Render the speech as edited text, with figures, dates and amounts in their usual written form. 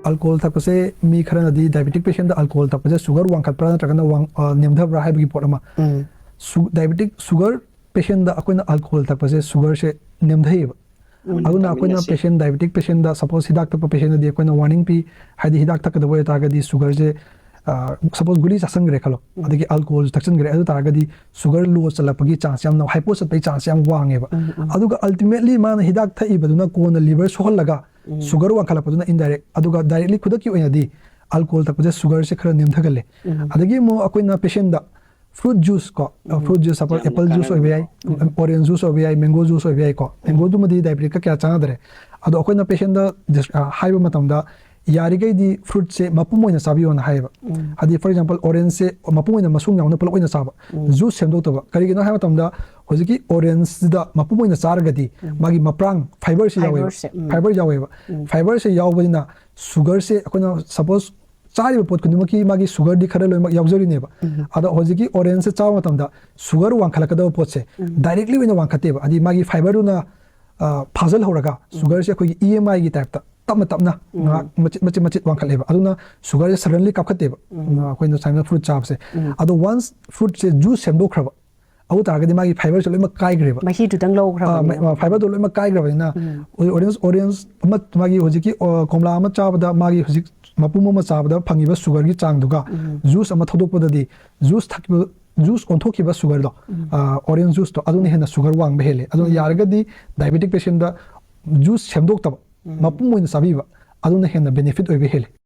alcohol thakpase mi kharana di diabetic patient da alcohol thakpase sugar wangkhatpra natragana wang nemdhabra haibagi pot ama diabetic sugar patient da akoina alcohol thakpase sugar se nemdhaiba aduna akoina patient diabetic patient da suppose hidak thakpa patient da akoina warning pi haidi hidak thakadabo taragadi sugar se suppose guli chasangre khalo adagi alcohol thakchangre adu taragadi sugar low chalapagi chance yam na hypo chat pai chance yam wangeba aduga ultimately man hidak thaibaduna kona liver sohalaga sugar wangkhalapaduna indirect aduga directly khudaki oinadi alcohol thakpase sugar se khara nemthagale adagi mo akoina patient da fruit juice ko fruit juice suppose apple juice oibai orange juice oibai mango juice oibai ko mango du madi diabetic ka kya changadare adu akoina patient da haiba matamda yarigai di fruit se mapumoina sabiyo na haiba hadi for example orange se mapumoina masung yauna pulak oina saba juice semdoktoba karigino haiba tamda hojiki orange da mapumoina sargadi magi maprang fiber se yawe fiber yaweba fiber se yawbina sugar se akona suppose चारिबा पोट कुनुमकी मागी sugar दि खरा लोइमा यावजरी नेबा अदा होजिकी orange से चाव मतमदा sugar वांखलकदो pot से डायरेक्टली वेना वांखतेबा अदि मागी फाइबर दुना फाजल होरगा सुगर से कोई ईएमआई की टाइप ता तम तमना मचित मचित वांखलेबा अदुना सुगर से सडनली कापखतेबा कोइनो साइना फ्रूट चाप से अदो वंस फ्रूट से जूस सेमदोखरबा अउ तारगदि मागी फाइबर से लोइमा काइग्रेबा मही दुदंग लौखरबा फाइबर दो लोइमा काइग्रेबा ऑरेंज मागी होजिकी कोमला अमा चाबदा मागी होजिक मपुम अमा चाबदा फंगिबा सुगर की चांगदुगा जूस अमा थोदोकपददि जूस थकिबा जूस ओंथोकिबा सुगर दो ऑरेंज जूस तो अदुने हेना सुगर वांग बेहेले अदु यारगदि डायबिटिक पेशेंट दा जूस सेमदोक्तबा मपुम ओइन साबिबा अदुने हेना बेनिफिट ओइबे हेले